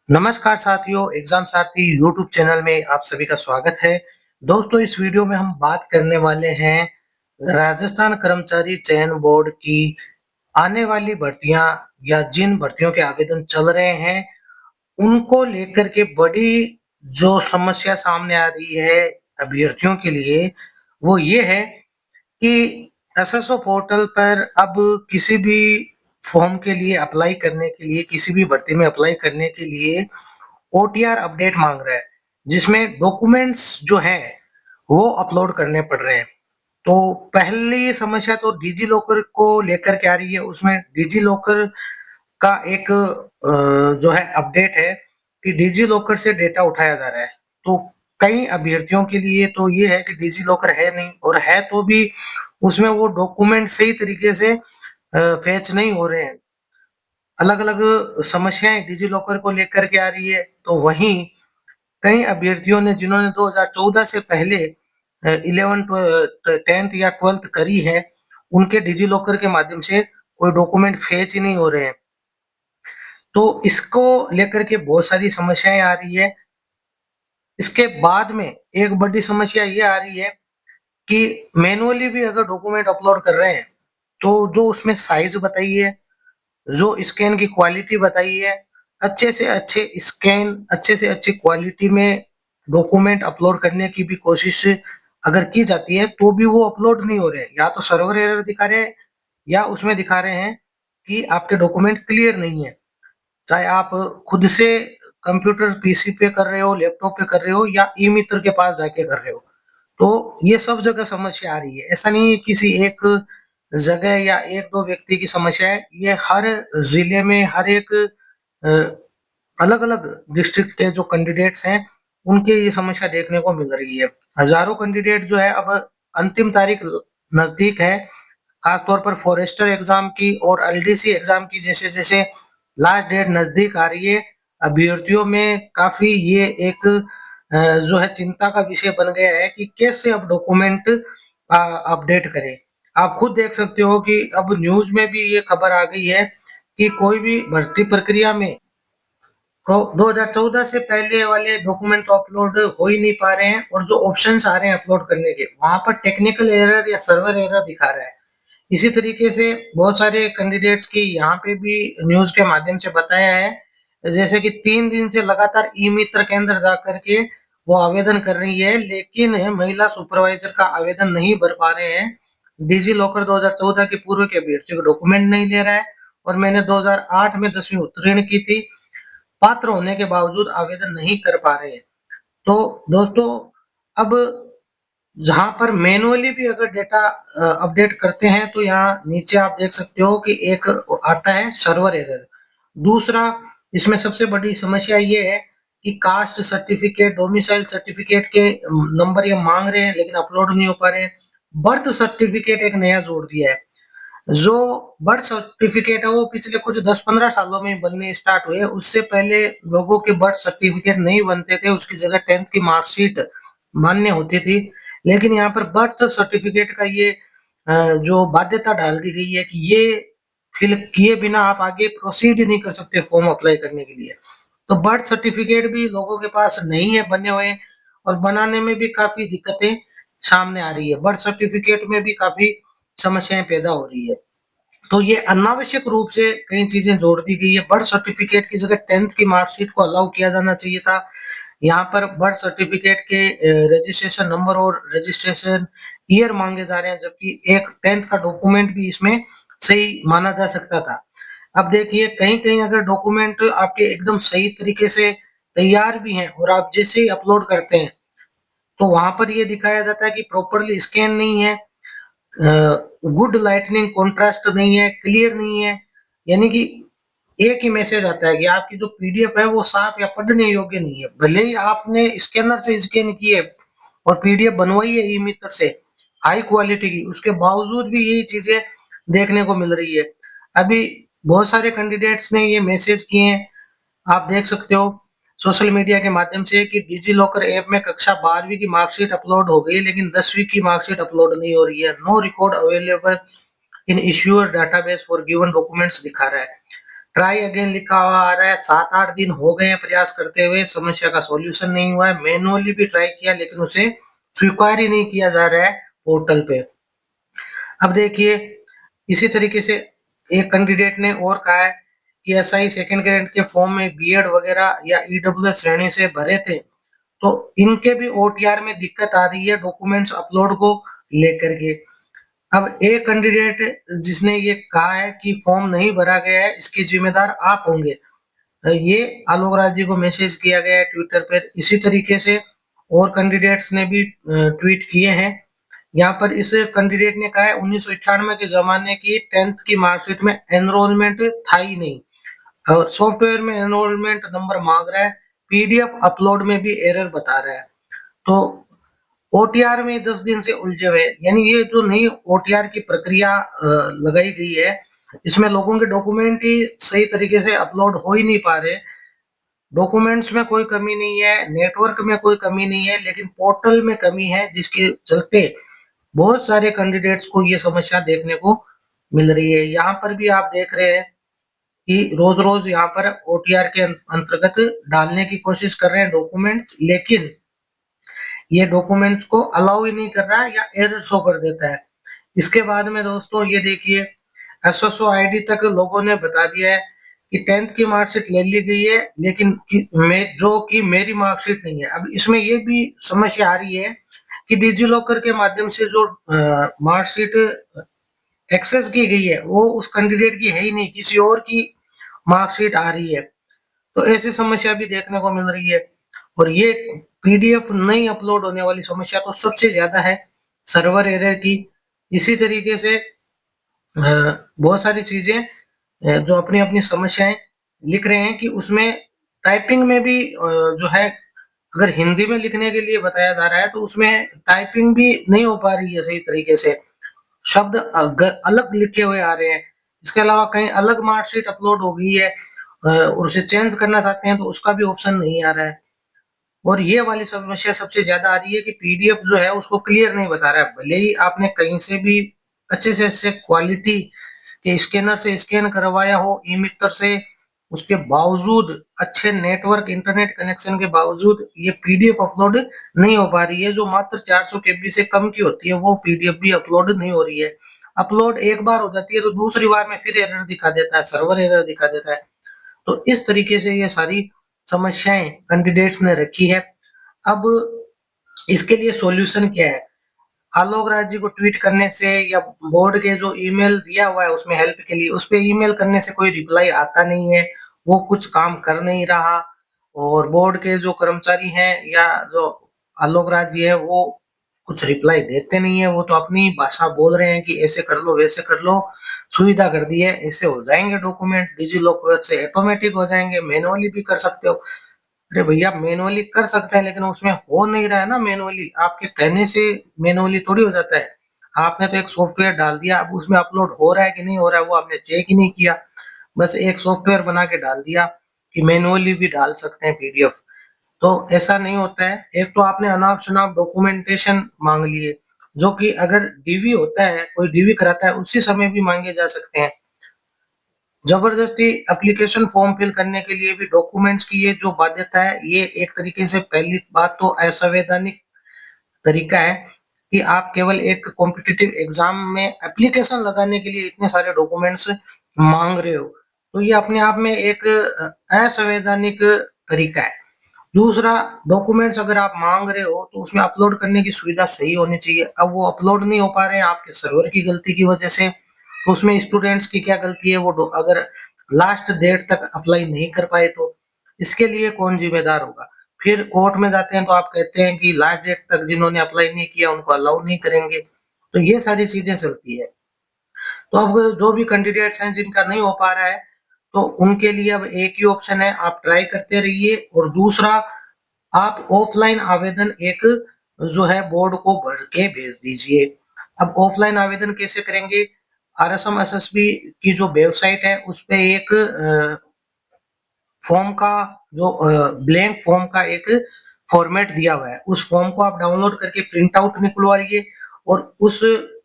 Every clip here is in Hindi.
नमस्कार साथियों, एग्जाम सारथी यूट्यूब चैनल में आप सभी का स्वागत है। दोस्तों, इस वीडियो में हम बात करने वाले हैं राजस्थान कर्मचारी चयन बोर्ड की आने वाली भर्तियां या जिन भर्तियों के आवेदन चल रहे हैं उनको लेकर के बड़ी जो समस्या सामने आ रही है अभ्यर्थियों के लिए, वो ये है कि एसएसओ पोर्टल पर अब किसी भी फॉर्म के लिए अप्लाई करने के लिए, किसी भी भर्ती में अप्लाई करने के लिए ओटीआर अपडेट मांग रहा है, जिसमें डॉक्यूमेंट्स जो हैं वो अपलोड करने पड़ रहे हैं। तो पहली समस्या तो डिजी लॉकर को लेकर के आ रही है। उसमें डिजी लॉकर का एक जो है अपडेट है कि डिजी लॉकर से डेटा उठाया जा रहा है। तो कई अभ्यर्थियों के लिए तो ये है कि डिजी लॉकर है नहीं, और है तो भी उसमें वो डॉक्यूमेंट सही तरीके से फैच नहीं हो रहे हैं। अलग-अलग समस्याएं डिजी लॉकर को लेकर के आ रही है। तो वहीं कई अभ्यर्थियों ने, जिन्होंने 2014 से पहले 10th या 12th करी है, उनके डिजी लॉकर के माध्यम से कोई डॉक्यूमेंट फेच ही नहीं हो रहे हैं। तो इसको लेकर के बहुत सारी समस्याएं आ रही है। इसके बाद में एक बड़ी समस्या ये आ रही है कि मैनुअली भी अगर डॉक्यूमेंट अपलोड कर रहे हैं, तो जो उसमें साइज बताई है, जो स्कैन की क्वालिटी बताई है, अच्छे से अच्छे स्कैन, अच्छे से अच्छी क्वालिटी में डॉक्यूमेंट अपलोड करने की भी कोशिश अगर की जाती है, तो भी वो अपलोड नहीं हो रहे हैं। या तो सर्वर एरर दिखा रहे हैं, या उसमें दिखा रहे हैं कि आपके डॉक्यूमेंट क्लियर नहीं है। चाहे आप खुद से कंप्यूटर पीसी पे कर रहे हो, लैपटॉप पे कर रहे हो, या ई मित्र के पास जाके कर रहे हो। तो ये सब जगह समस्या आ रही है। ऐसा नहीं है किसी एक जगह या एक दो व्यक्ति की समस्या है, ये हर जिले में, हर एक अलग अलग डिस्ट्रिक्ट के जो कैंडिडेट्स हैं, उनके ये समस्या देखने को मिल रही है। हजारों कैंडिडेट जो है, अब अंतिम तारीख नजदीक है, खासतौर पर फॉरेस्टर एग्जाम की और एलडीसी एग्जाम की जैसे जैसे लास्ट डेट नजदीक आ रही है, अभ्यर्थियों में काफी ये एक जो है चिंता का विषय बन गया है कि कैसे अब डॉक्यूमेंट अपडेट करें। आप खुद देख सकते हो कि अब न्यूज में भी ये खबर आ गई है कि कोई भी भर्ती प्रक्रिया में तो 2014 से पहले वाले डॉक्यूमेंट अपलोड हो ही नहीं पा रहे हैं, और जो ऑप्शंस आ रहे हैं अपलोड करने के, वहां पर टेक्निकल एरर या सर्वर एरर दिखा रहा है। इसी तरीके से बहुत सारे कैंडिडेट्स की यहाँ पे भी न्यूज के माध्यम से बताया है, जैसे कि 3 दिन से लगातार ई मित्र केंद्र जा करके वो आवेदन कर रही है, लेकिन महिला सुपरवाइजर का आवेदन नहीं भर पा रहे हैं। डिजी लॉकर 2014 के पूर्व के अभ्यर्थी को डॉक्यूमेंट नहीं ले रहा है, और मैंने 2008 में 10वीं उत्तीर्ण की थी, पात्र होने के बावजूद आवेदन नहीं कर पा रहे हैं। तो दोस्तों, अब जहाँ पर मैनुअली भी अगर डेटा अपडेट करते हैं, तो यहाँ नीचे आप देख सकते हो कि एक आता है सर्वर एरर। दूसरा, इसमें सबसे बड़ी समस्या ये है कि कास्ट सर्टिफिकेट, डोमिसाइल सर्टिफिकेट के नंबर ये मांग रहे हैं, लेकिन अपलोड नहीं हो पा रहे हैं। बर्थ सर्टिफिकेट एक नया जोड़ दिया है। जो बर्थ सर्टिफिकेट है वो पिछले कुछ 10-15 सालों में बनने स्टार्ट हुए। उससे पहले लोगों के बर्थ सर्टिफिकेट नहीं बनते थे, उसकी जगह 10th की मार्कशीट मान्य होती थी। लेकिन यहाँ पर बर्थ सर्टिफिकेट का ये जो बाध्यता डाल दी गई है कि ये फिल किए बिना आप आगे प्रोसीड ही नहीं कर सकते फॉर्म अप्लाई करने के लिए। तो बर्थ सर्टिफिकेट भी लोगों के पास नहीं है बने हुए, और बनाने में भी काफी दिक्कतें सामने आ रही है। बर्थ सर्टिफिकेट में भी काफी समस्याएं पैदा हो रही है। तो ये अनावश्यक रूप से कई चीजें जोड़ दी गई है। बर्थ सर्टिफिकेट की जगह 10th की मार्कशीट को अलाउ किया जाना चाहिए था। यहाँ पर बर्थ सर्टिफिकेट के रजिस्ट्रेशन नंबर और रजिस्ट्रेशन ईयर मांगे जा रहे हैं, जबकि एक 10th का डॉक्यूमेंट भी इसमें सही माना जा सकता था। अब देखिए, कहीं कहीं अगर डॉक्यूमेंट आपके एकदम सही तरीके से तैयार भी हैं, और आप जैसे ही अपलोड करते हैं, तो वहां पर ये दिखाया जाता है कि प्रॉपरली स्कैन नहीं है, गुड लाइटनिंग कॉन्ट्रास्ट नहीं है, क्लियर नहीं है। यानी कि एक ही मैसेज आता है कि आपकी जो पीडीएफ है वो साफ या पढ़ने योग्य नहीं है। भले ही आपने स्कैनर से स्कैन की है और पीडीएफ बनवाई है ई मित्र से हाई क्वालिटी की, उसके बावजूद भी यही चीजें देखने को मिल रही है। अभी बहुत सारे कैंडिडेट्स ने ये मैसेज किए हैं, आप देख सकते हो सोशल मीडिया के माध्यम से, कि डिजी लॉकर ऐप में कक्षा 12वीं की मार्कशीट अपलोड हो गई, लेकिन 10वीं की मार्कशीट अपलोड नहीं हो रही है। No record available in issuer database for given documents दिखा रहा है। ट्राई अगेन लिखा हुआ आ रहा है, 7-8 दिन हो गए हैं प्रयास करते हुए, समस्या का सॉल्यूशन नहीं हुआ है। मैनुअली भी ट्राई किया लेकिन उसे स्वीकार ही नहीं किया जा रहा है पोर्टल पे। अब देखिए इसी तरीके से एक कैंडिडेट ने और कहा है कि एसआई सेकंड ग्रेड के फॉर्म में बीएड वगैरह या ईडब्ल्यूएस श्रेणी से भरे थे, तो इनके भी ओटीआर में दिक्कत आ रही है डॉक्यूमेंट्स अपलोड को लेकर के। अब एक कैंडिडेट जिसने ये कहा है कि फॉर्म नहीं भरा गया है, इसके जिम्मेदार आप होंगे, ये आलोक राज जी को मैसेज किया गया है ट्विटर पर। इसी तरीके से और कैंडिडेट्स ने भी ट्वीट किए हैं। यहाँ पर इस कैंडिडेट ने कहा है 1998 के जमाने की 10th की मार्कशीट में एनरोलमेंट था ही नहीं और सॉफ्टवेयर में एनरोलमेंट नंबर मांग रहा है, पीडीएफ अपलोड में भी एरर बता रहा है। तो ओटीआर में 10 दिन से उलझे हुए, यानी ये जो नई ओटीआर की प्रक्रिया लगाई गई है, इसमें लोगों के डॉक्यूमेंट ही सही तरीके से अपलोड हो ही नहीं पा रहे। डॉक्यूमेंट्स में कोई कमी नहीं है, नेटवर्क में कोई कमी नहीं है, लेकिन पोर्टल में कमी है, जिसके चलते बहुत सारे कैंडिडेट्स को ये समस्या देखने को मिल रही है। यहाँ पर भी आप देख रहे हैं कि रोज रोज यहाँ पर ओटीआर के अंतर्गत डालने की कोशिश कर रहे हैं डॉक्यूमेंट्स, लेकिन ये डॉक्यूमेंट्स को अलाउ ही नहीं कर रहा है या एरर शो कर देता है। इसके बाद में दोस्तों ये देखिए एसएसओ आईडी तक लोगों ने बता दिया है कि 10th की मार्कशीट ले ली गई है, लेकिन जो कि मेरी मार्कशीट नहीं है। अब इसमें ये भी समस्या आ रही है कि डिजी लॉकर के माध्यम से जो मार्कशीट एक्सेस की गई है वो उस कैंडिडेट की है ही नहीं, किसी और की मार्कशीट आ रही है। तो ऐसी समस्या भी देखने को मिल रही है। और ये पीडीएफ नहीं अपलोड होने वाली समस्या तो सबसे ज्यादा है सर्वर एरर की। इसी तरीके से बहुत सारी चीजें जो अपनी अपनी समस्याएं लिख रहे हैं कि उसमें टाइपिंग में भी जो है, अगर हिंदी में लिखने के लिए बताया जा रहा है तो उसमें टाइपिंग भी नहीं हो पा रही है सही तरीके से, शब्द अलग लिखे हुए आ रहे हैं। इसके अलावा कहीं अलग मार्कशीट अपलोड हो गई है और उसे चेंज करना चाहते हैं तो उसका भी ऑप्शन नहीं आ रहा है। और ये वाली समस्या सबसे ज्यादा आ रही है कि पीडीएफ जो है उसको क्लियर नहीं बता रहा है, भले ही आपने कहीं से भी अच्छे से अच्छे क्वालिटी के स्कैनर से स्कैन करवाया हो ई मित्र से, उसके बावजूद अच्छे नेटवर्क इंटरनेट कनेक्शन के बावजूद ये पीडीएफ अपलोड नहीं हो पा रही है। जो मात्र 400 केबी से कम की होती है वो पीडीएफ भी अपलोड नहीं हो रही है। अपलोड एक बार हो जाती है तो दूसरी बार में फिर एरर दिखा देता है, सर्वर एरर दिखा देता है। तो इस तरीके से ये सारी समस्याएं कैंडिडेट्स ने रखी है। अब इसके लिए सॉल्यूशन क्या है? आलोक राज जी को ट्वीट करने से या बोर्ड के जो ईमेल दिया हुआ है उसमें हेल्प के लिए, उस पे ईमेल करने से कोई रिप्लाई आता नहीं है, वो कुछ काम कर नहीं रहा। और बोर्ड के जो कर्मचारी हैं या जो आलोक राज जी है वो कुछ रिप्लाई देते नहीं है, वो तो अपनी भाषा बोल रहे हैं कि ऐसे कर लो वैसे कर लो, सुविधा कर दी है, ऐसे हो जाएंगे डॉक्यूमेंट डिजी लॉकर से ऑटोमेटिक हो जाएंगे, मैनुअली भी कर सकते हो। अरे भैया मैनुअली कर सकते हैं लेकिन उसमें हो नहीं रहा है ना मैनुअली, आपके कहने से मैनुअली थोड़ी हो जाता है। आपने तो एक सॉफ्टवेयर डाल दिया, अब उसमें अपलोड हो रहा है कि नहीं हो रहा है वो आपने चेक ही नहीं किया, बस एक सॉफ्टवेयर बना के डाल दिया कि मैनुअली भी डाल सकते हैं पीडीएफ। तो ऐसा नहीं होता है। एक तो आपने अनाप शनाप डॉक्यूमेंटेशन मांग लिए, जो कि अगर डीवी होता है, कोई डीवी कराता है उसी समय भी मांगे जा सकते हैं। जबरदस्ती एप्लीकेशन फॉर्म फिल करने के लिए भी डॉक्यूमेंट्स की ये जो बाध्यता है, ये एक तरीके से पहली बात तो असंवैधानिक तरीका है कि आप केवल एक कॉम्पिटिटिव एग्जाम में एप्लीकेशन लगाने के लिए इतने सारे डॉक्यूमेंट्स मांग रहे हो, तो ये अपने आप में एक असंवैधानिक तरीका है। दूसरा, डॉक्यूमेंट्स अगर आप मांग रहे हो तो उसमें अपलोड करने की सुविधा सही होनी चाहिए। अब वो अपलोड नहीं हो पा रहे हैं आपके सर्वर की गलती की वजह से, तो उसमें स्टूडेंट्स की क्या गलती है? वो अगर लास्ट डेट तक अप्लाई नहीं कर पाए तो इसके लिए कौन जिम्मेदार होगा? फिर कोर्ट में जाते हैं तो आप कहते हैं कि लास्ट डेट तक जिन्होंने अप्लाई नहीं किया उनको अलाउ नहीं करेंगे। तो ये सारी चीजें चलती है। तो अब जो भी कैंडिडेट्स हैं जिनका नहीं हो पा रहा है, तो उनके लिए अब एक ही ऑप्शन है, आप ट्राई करते रहिए। और दूसरा, आप ऑफलाइन आवेदन एक जो है बोर्ड को भर के भेज दीजिए। अब ऑफलाइन आवेदन कैसे करेंगे? आरएसएम एसएसबी की जो वेबसाइट है उस पे एक फॉर्म का जो ब्लैंक फॉर्म का एक फॉर्मेट दिया हुआ है, उस फॉर्म को आप डाउनलोड करके प्रिंट आउट निकलवाइए और उस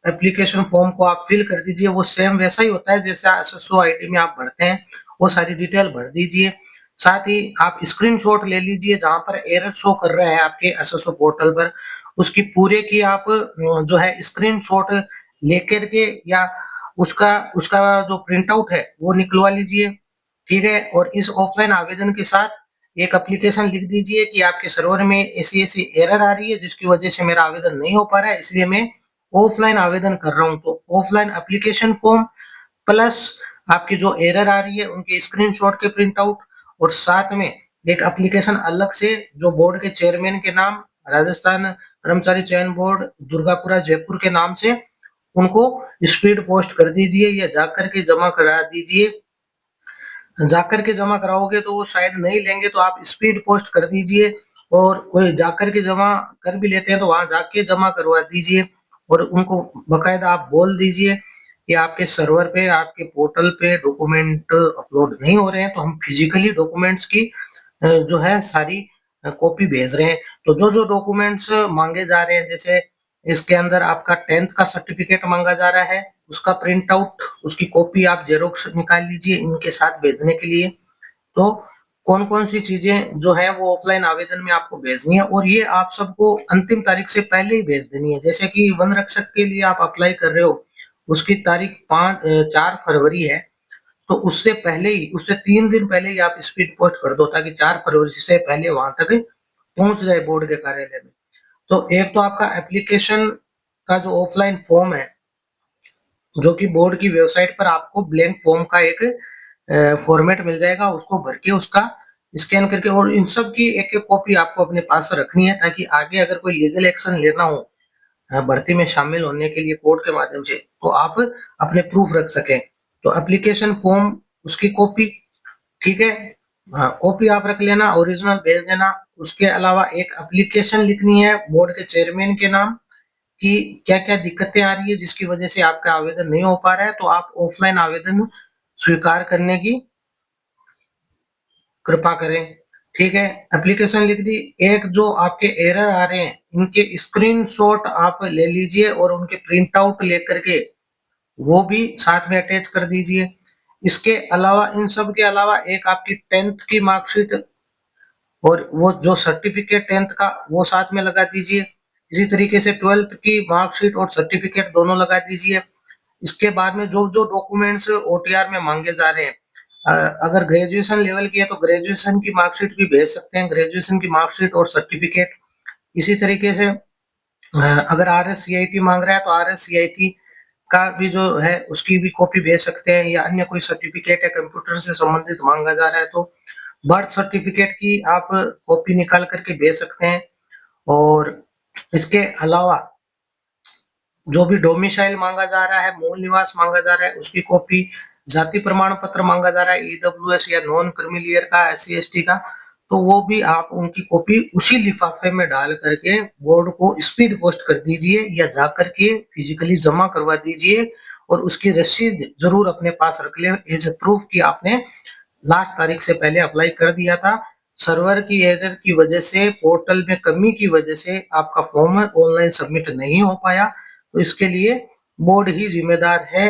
एप्लीकेशन फॉर्म को आप फिल कर दीजिए, वो सेम वैसा ही होता है जैसे एसएसओ आईडी में आप भरते हैं, वो सारी डिटेल भर दीजिए। साथ ही आप स्क्रीनशॉट ले लीजिए जहां पर एरर शो कर रहा है आपके एसएसओ पोर्टल पर, उसकी पूरे की आप जो है स्क्रीनशॉट लेकर के या उसका उसका जो प्रिंट आउट है वो निकलवा लीजिए, ठीक है। और इस ऑफलाइन आवेदन के साथ एक एप्लीकेशन लिख दीजिए कि आपके सर्वर में ऐसी ऐसी एरर आ रही है जिसकी वजह से मेरा आवेदन नहीं हो पा रहा है, इसलिए मैं ऑफलाइन आवेदन कर रहा हूं। तो ऑफलाइन एप्लीकेशन फॉर्म प्लस आपकी जो एरर आ रही है उनके स्क्रीनशॉट के प्रिंट आउट, और साथ में एक एप्लीकेशन अलग से जो बोर्ड के चेयरमैन के नाम, राजस्थान कर्मचारी चयन बोर्ड दुर्गापुरा जयपुर के नाम से, उनको स्पीड पोस्ट कर दीजिए या जाकर के जमा करा दीजिए। जाकर के जमा कराओगे तो वो शायद नहीं लेंगे, तो आप स्पीड पोस्ट कर दीजिए। और कोई जाकर के जमा कर भी लेते हैं तो वहां जाके जमा करवा दीजिए, और उनको बकायदा आप बोल दीजिए कि आपके सर्वर पे, आपके पोर्टल पे डॉक्यूमेंट अपलोड नहीं हो रहे हैं, तो हम फिजिकली डॉक्यूमेंट्स की जो है सारी कॉपी भेज रहे हैं। तो जो जो डॉक्यूमेंट्स मांगे जा रहे हैं, जैसे इसके अंदर आपका 10th का सर्टिफिकेट मांगा जा रहा है, उसका प्रिंट आउट, उसकी कॉपी आप जेरोक्स निकाल लीजिए इनके साथ भेजने के लिए। तो कौन कौन सी चीजें जो है वो ऑफलाइन आवेदन में आपको भेजनी है, और ये आप सबको अंतिम तारीख से पहले ही भेज देनी है। जैसे कि वन रक्षक के लिए आप अप्लाई कर रहे हो, उसकी तारीख 4 फरवरी है, तो उससे पहले ही, उससे 3 दिन पहले ही आप स्पीड पोस्ट कर दो, ताकि 4 फरवरी से पहले वहां तक पहुंच जाए बोर्ड के कार्यालय में। तो एक तो आपका एप्लीकेशन का जो ऑफलाइन फॉर्म है, जो कि बोर्ड की वेबसाइट पर आपको ब्लैंक फॉर्म का एक फॉर्मेट मिल जाएगा, उसको भर के उसका स्कैन करके, और इन सब की एक एक कॉपी आपको अपने पास रखनी है, ताकि आगे अगर कोई लीगल एक्शन लेना हो भर्ती में शामिल होने के लिए कोर्ट के माध्यम से, तो आप अपने प्रूफ रख सकें। तो एप्लीकेशन फॉर्म, उसकी कॉपी, ठीक है, हाँ कॉपी आप रख लेना, ओरिजिनल भेज देना। उसके अलावा एक एप्लीकेशन लिखनी है बोर्ड के चेयरमैन के नाम कि क्या क्या दिक्कतें आ रही है जिसकी वजह से आपका आवेदन नहीं हो पा रहा है, तो आप ऑफलाइन आवेदन स्वीकार करने की कृपा करें, ठीक है। एप्लीकेशन लिख दी। एक जो आपके एरर आ रहे हैं इनके स्क्रीनशॉट आप ले लीजिए और उनके प्रिंट आउट लेकर के वो भी साथ में अटैच कर दीजिए। इसके अलावा, इन सब के अलावा, एक आपकी 10th की मार्कशीट और वो जो सर्टिफिकेट 10th का वो साथ में लगा दीजिए। इसी तरीके से 12th की मार्कशीट और सर्टिफिकेट दोनों लगा दीजिए। इसके बाद में जो जो डॉक्यूमेंट्स ओटीआर में मांगे जा रहे हैं, अगर ग्रेजुएशन लेवल की है तो ग्रेजुएशन की मार्कशीट भी भेज सकते हैं, ग्रेजुएशन की मार्कशीट और सर्टिफिकेट। इसी तरीके से अगर आरएससीआईटी मांग रहा है तो आरएससीआईटी का भी जो है उसकी भी कॉपी भेज सकते हैं, या अन्य कोई सर्टिफिकेट है कंप्यूटर से संबंधित मांगा जा रहा है तो बर्थ सर्टिफिकेट की आप कॉपी निकाल करके भेज सकते हैं। और इसके अलावा जो भी डोमिसाइल मांगा जा रहा है, मूल निवास मांगा जा रहा है, उसकी कॉपी, जाति प्रमाण पत्र मांगा जा रहा है ईडब्ल्यूएस या नॉन क्रिमिलियर का, एससी एसटी का, तो वो भी आप उनकी कॉपी उसी लिफाफे में डाल करके बोर्ड को स्पीड पोस्ट कर दीजिए या जा करके फिजिकली जमा करवा दीजिए, और उसकी रसीद जरूर अपने पास रख ले एज ए प्रूफ कि आपने लास्ट तारीख से पहले अप्लाई कर दिया था। सर्वर की एरर की वजह से, पोर्टल में कमी की वजह से आपका फॉर्म ऑनलाइन सबमिट नहीं हो पाया, तो इसके लिए बोर्ड ही जिम्मेदार है,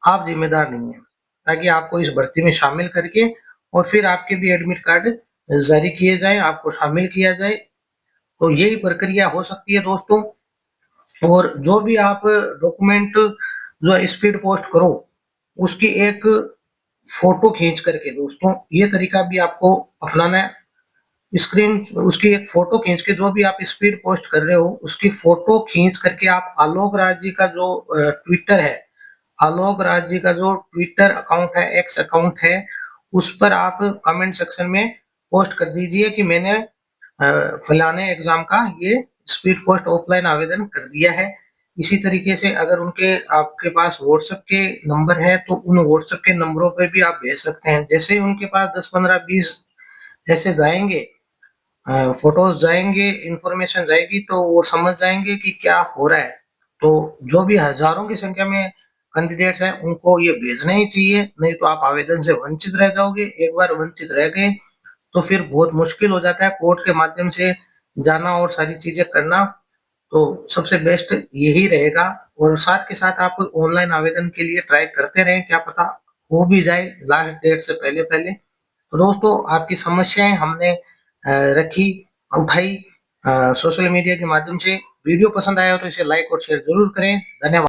आप जिम्मेदार नहीं है। ताकि आपको इस भर्ती में शामिल करके और फिर आपके भी एडमिट कार्ड जारी किए जाए, आपको शामिल किया जाए। तो यही प्रक्रिया हो सकती है दोस्तों। और जो भी आप डॉक्यूमेंट जो स्पीड पोस्ट करो, उसकी एक फोटो खींच करके, दोस्तों ये तरीका भी आपको अपनाना है। स्क्रीन उसकी एक फोटो खींच के, जो भी आप स्पीड पोस्ट कर रहे हो उसकी फोटो खींच करके आप आलोक राज जी का जो ट्विटर है, आलोक राज जी का जो ट्विटर अकाउंट है, एक्स अकाउंट है, उस पर आप कमेंट सेक्शन में पोस्ट कर दीजिए कि मैंने फलाने एग्जाम का ये स्पीड पोस्ट ऑफलाइन आवेदन कर दिया है। इसी तरीके से अगर उनके आपके पास व्हाट्सएप के नंबर है तो उन व्हाट्सएप के नंबरों पे भी आप भेज सकते हैं। जैसे ही उनके पास 10 15 20 जैसे जाएंगे, फोटोज जाएंगे, इंफॉर्मेशन जाएगी, तो वो समझ जाएंगे कि क्या हो रहा है। तो जो भी हजारों की संख्या में कैंडिडेट्स हैं उनको ये भेजना ही चाहिए, नहीं तो आप आवेदन से वंचित रह जाओगे। एक बार वंचित रह गए तो फिर बहुत मुश्किल हो जाता है कोर्ट के माध्यम से जाना और सारी चीजें करना। तो सबसे बेस्ट यही रहेगा, और साथ के साथ आप ऑनलाइन आवेदन के लिए ट्राई करते रहें, क्या पता हो भी जाए लास्ट डेट से पहले-पहले। तो दोस्तों आपकी समस्याएँ हमने रखी, उठाई सोशल मीडिया के माध्यम से। वीडियो पसंद आया हो तो इसे लाइक और शेयर ज़रूर करें। धन्यवाद।